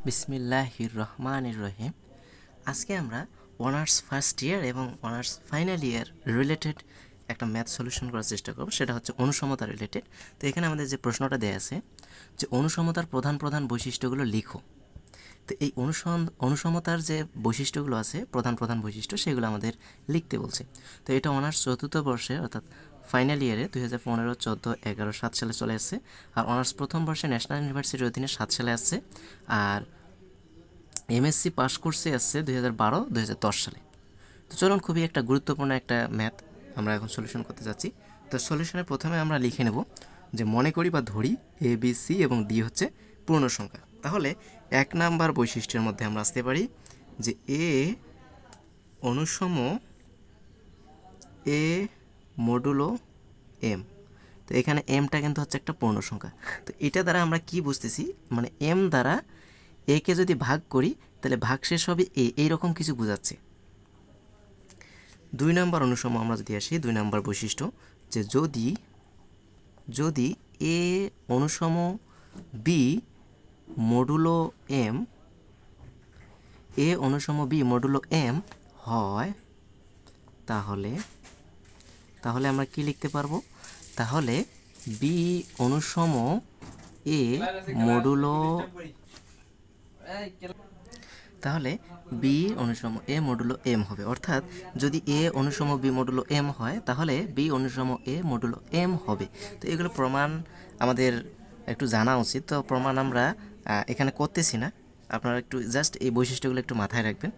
বিসমিল্লাহির রহমানির রহিম। আজকে আমরা অনার্স ফার্স্ট ইয়ার এবং অনার্স ফাইনাল ইয়ার রিলেটেড একটা ম্যাথ সলিউশন করার চেষ্টা করব। সেটা হচ্ছে অনুসমতা রিলেটেড। তো এখানে আমাদের যে প্রশ্নটা দেয়া আছে যে অনুসমতার প্রধান প্রধান বৈশিষ্ট্যগুলো লিখো। তো এই অনুসমতার যে বৈশিষ্ট্যগুলো আছে, প্রধান প্রধান বৈশিষ্ট্য, সেগুলো আমাদের লিখতে বলছে। তো এটা অনার্স চতুর্থ বর্ষে অর্থাৎ ফাইনাল ইয়ারে 2015, 14, 11, 7 সালে চলে আসছে। আর অনার্স প্রথম বর্ষে ন্যাশনাল ইউনিভার্সিটির অধীনে 7 সালে আসছে। আর এমএসসি পাস করছে আসছে 2012, 2010 সালে। তো চলুন, খুবই একটা গুরুত্বপূর্ণ একটা ম্যাথ আমরা এখন সলিউশন করতে যাচ্ছি। তো সলিউশনের প্রথমে আমরা লিখে নেব যে মনে করি বা ধরি এ বি সি এবং ডি হচ্ছে পূর্ণ সংখ্যা। তাহলে 1 নাম্বার বৈশিষ্ট্যের মধ্যে আমরা আসতে পারি যে এ অনুসম এ মডুলো এম। তো এখানে এমটা কিন্তু হচ্ছে একটা পূর্ণ সংখ্যা। তো এটা দ্বারা আমরা কি বুঝতেছি, মানে এম দ্বারা এ কে যদি ভাগ করি তাহলে ভাগশেষ হবে এ, এইরকম কিছু বোঝাচ্ছে। 2 নম্বর অনুসম আমরা যদি আসি, 2 নম্বর বৈশিষ্ট্য যে যদি এ অনুসম বি মডুলো এম, এ অনুসম বি মডুলো এম হয়, তাহলে আমরা কি লিখতে পারবো? তাহলে বি অনুসম এ মডুলো তাহলে বি অনুসম এ মডুলো এম হবে। অর্থাৎ যদি এ অনুসম বি মডুলো এম হয় তাহলে বি অনুসম এ মডুলো এম হবে। তো এগুলো প্রমাণ আমাদের একটু জানা উচিত। তো প্রমাণ আমরা এখানে করতেছি না, আপনারা একটু জাস্ট এই বৈশিষ্ট্যগুলো একটু মাথায় রাখবেন।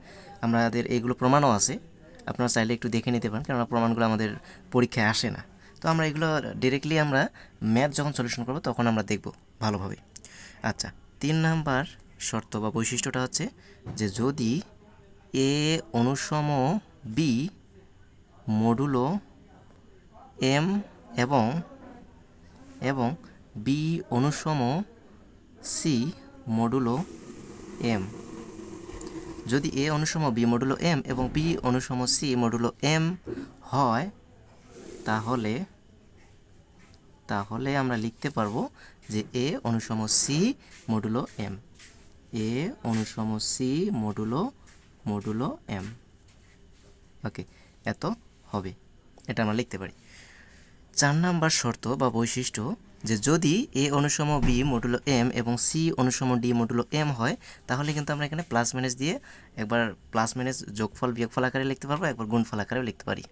আমাদের এইগুলো প্রমাণও আছে, আপনারা চাইলে একটু দেখে নিতে পারেন, কেননা প্রমাণগুলো আমাদের পরীক্ষায় আসে না। তো আমরা এগুলো ডিরেক্টলি আমরা ম্যাথ যখন সলিউশন করব তখন আমরা দেখব ভালোভাবে। আচ্ছা, 3 নাম্বার শর্ত বা বৈশিষ্ট্যটা হচ্ছে যে যদি এ অনুসম বি মডুলো এম এবং বি অনুসম সি মডুলো এম, যদি এ অনুসম বি মডুলো এম এবং বি অনুসম সি মডুলো এম হয় তাহলে আমরা লিখতে পারবো যে এ অনুসম সি মডুলো এম, এ অনুসম সি মডুলো এম। ওকে, এত হবে, এটা আমরা লিখতে পারি। 4 নাম্বার শর্ত বা বৈশিষ্ট্য যে যদি এ অনুসম বি মডুলো এম এবং সি অনুসম ডি মডুলো এম হয় তাহলে কিন্তু আমরা এখানে প্লাস মাইনাস দিয়ে একবার প্লাস মাইনাস যোগফল বিয়োগফল আকারে লিখতে পারবো, একবার গুণফল আকারেও লিখতে পারি।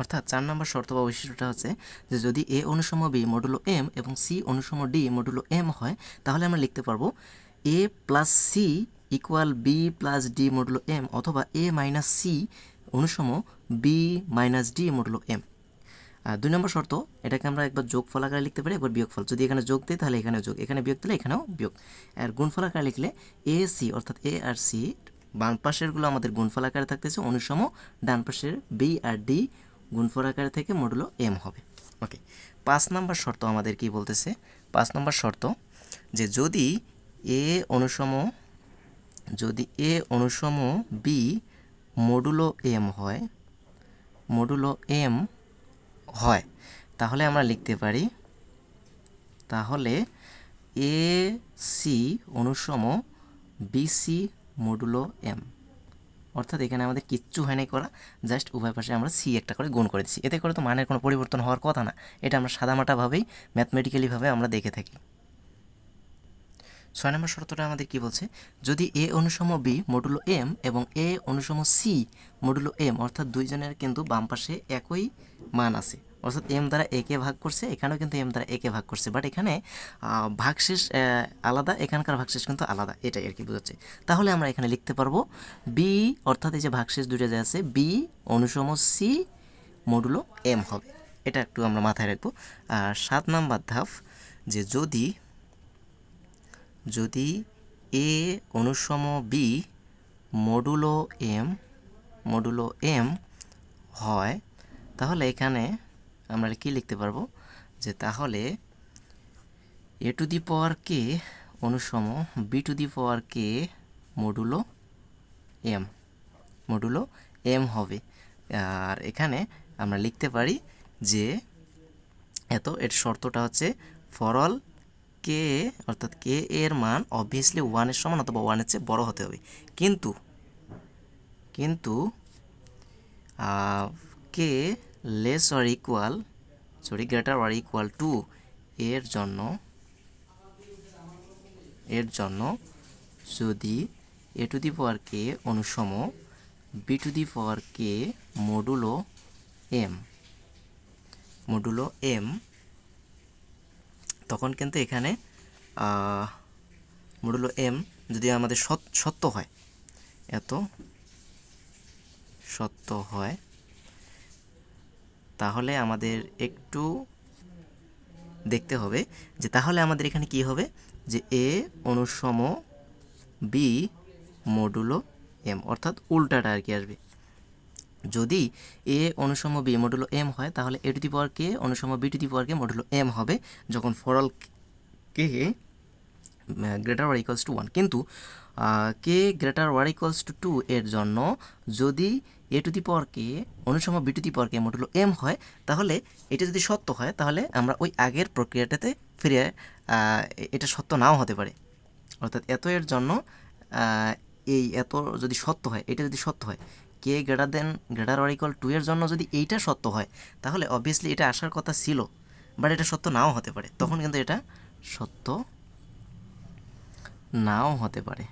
অর্থাৎ 4 নম্বর শর্ত বা বৈশিষ্ট্যটা হচ্ছে যে যদি এ অনুসম বি মডুলো এম এবং সি অনুসম ডি মডুলো এম হয় তাহলে আমরা লিখতে পারবো a plus c equal b plus d modulo m, অথবা এ মাইনাস সি অনুসম b minus d modulo m. আর 2 নম্বর শর্ত, এটাকে আমরা একবার যোগফল আকারে লিখতে পারি, একবার বিয়োগফল। যদি এখানে যোগ দিই তাহলে এখানে যোগ, এখানে বিয়োগ দিলে এখানেও বিয়োগ। আর গুণফল আকারে লিখলে এ সি, অর্থাৎ এ আর সি বাম পাশেরগুলো আমাদের গুণফল আকারে থাকতেছে অনুসম, ডান পাশের বি আর ডি গুণফল আকারে থেকে মডুলো এম হবে। ওকে, 5 নম্বর শর্ত আমাদের কি বলতেছে? 5 নম্বর শর্ত যে যদি এ অনুসম বি মডুলো এম হয় তাহলে আমরা লিখতে পারি তাহলে এ সি অনুসম বিসি মডুলো এম। অর্থাৎ এখানে আমাদের কিচ্ছু হয়নি করা, জাস্ট উভয় পাশে আমরা সি একটা করে গুণ করে দিচ্ছি। এতে করে তো মানের কোনো পরিবর্তন হওয়ার কথা না, এটা আমরা সাদামাটাভাবেই ম্যাথমেটিক্যালিভাবে আমরা দেখে থাকি। 6 নম্বর শর্তটা আমাদের কি বলছে? যদি এ অনুসম বি মডুলো এম এবং এ অনুসম সি মডুলো এম, অর্থাৎ দুইজনের কিন্তু বাম পাশে একই মান আছে, অর্থাৎ এম দ্বারা এ কে ভাগ করছে, এখানেও কিন্তু এম দ্বারা এ কে ভাগ করছে, বাট এখানে ভাগশেষ আলাদা, এখানকার ভাগশেষ কিন্তু আলাদা, এটাই আর কি বোঝাচ্ছে। তাহলে আমরা এখানে লিখতে পারবো বি, অর্থাৎ এই যে ভাগশেষ দুটো যে আছে, বি অনুসম সি মডুলো এম হবে। এটা একটু আমরা মাথায় রাখবো। আর 7 নাম্বার ধাপ যে যদি এ অনুসম বি মডুলো এম হয় তাহলে এখানে আমরা কি লিখতে পারবো যে তাহলে a to the power k অনুসম b to the power k modulo m হবে। আর এখানে আমরা লিখতে পারি যে এর শর্তটা হচ্ছে ফর অল কে অর্থাৎ কে এর মান অবভিয়াসলি 1-এর সমান অথবা 1-এর চেয়ে বড় হতে হবে, কিন্তু k less or equal greater or equal to এর জন্য যদি a to the power k অনুসম b to the power k modulo m, তখন কিন্তু এখানে মডুলো এম যদি আমাদের সত্য হয়, এত সত্য হয়, তাহলে আমাদের একটু দেখতে হবে যে তাহলে আমাদের এখানে কি হবে, যে এ অনুসম বি মডুলো এম, অর্থাৎ উল্টাটা আর কি আসবে। যদি এ অনুসম বি মডুলো এম হয় তাহলে a to the power k অনুসম b to the power k modulo m হবে যখন for all k greater or equals to 1, কিন্তু k greater or equals to 2 এর জন্য যদি a to the power k অনুসম b to the power k modulo m হয়, তাহলে এটা যদি সত্য হয় তাহলে আমরা ওই আগের প্রক্রিয়াটাতে ফিরে এটা সত্য নাও হতে পারে। অর্থাৎ এত এর জন্য এই এত যদি সত্য হয়, এটা যদি সত্য হয়, কে গ্রেটার ওয়ার ইকুয়াল 2 এর জন্য যদি এইটা সত্য হয়, তাহলে অবভিয়াসলি এটা আসার কথা ছিল, বাট এটা সত্য নাও হতে পারে, তখন কিন্তু এটা সত্য নাও হতে পারে।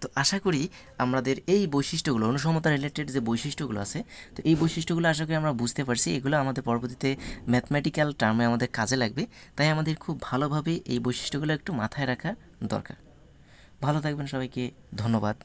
তো আশা করি আমাদের এই বৈশিষ্ট্যগুলো, অনুসমতা রিলেটেড যে বৈশিষ্ট্যগুলো আছে, তো এই বৈশিষ্ট্যগুলো আশা করি আমরা বুঝতে পারছি। এগুলো আমাদের পরবর্তীতে ম্যাথমেটিক্যাল টার্মে আমাদের কাজে লাগবে, তাই আমাদের খুব ভালোভাবে এই বৈশিষ্ট্যগুলো একটু মাথায় রাখা দরকার। ভালো থাকবেন, সবাইকে ধন্যবাদ।